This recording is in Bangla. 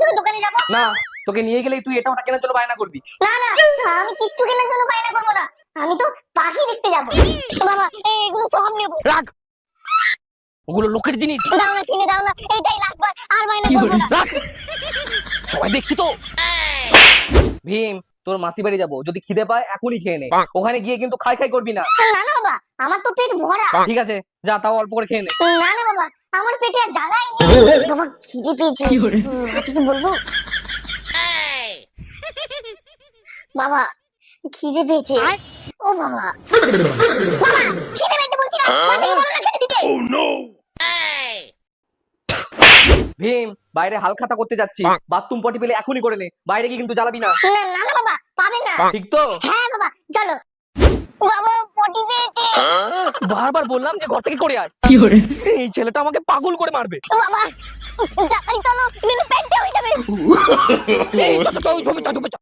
তোকে দোকানে যাবো? না, তোকে নিয়ে গেলেই তুই এটা ওটা কেনার জন্য বায়না করবি। না না, আমি কিচ্ছু কেনার জন্য বায়না করবো না, আমি তো পাখি দেখতে যাবো। বাবা এগুলো সব নেবো। রাখ, ওগুলো লোকের জিনিস। দাও না, কিনে দাও না, এইটাই লাস্ট বার, আর বায়না করবো না। রাখ, সবাই দেখছি তো। ভীম, তোর মাসি বাড়ি যাবো, যদি খিদে পায় এখনই খেয়ে নে। ওখানে গিয়ে কিন্তু খাই খাই করবি না। না না বাবা, আমার তো পেট ভরা। ঠিক আছে, যা, তাও অল্প করে খেয়ে নে। না না বাবা, আমার পেটে আর জায়গাই নেই। বাবা খিদে পেয়েছে, মাসিকে বলবো? বাবা খিদে পেয়েছে। ও বাবা, বাবা খিদে পেয়েছে বলছি না, মাসিকে বলো না খেতে দিতে। ভীম, বাইরে হালখাতা করতে যাচ্ছি, বাথরুম পটি পেলে এখনই করে নে, বাইরে গিয়ে কিন্তু জ্বালাবি না। না না না বাবা, পাবে না। ঠিক তো? হ্যাঁ বাবা, চলো। বাবা পটি পেয়েছে। বারবার বললাম যে ঘর থেকে করে আয়। এই ছেলেটা আমাকে পাগল করে মারবে। বাবা তাড়াতাড়ি চলো, নইলে প্যান্টে হয়ে যাবে। এই, চল, চল, চল, চল, চল, চল।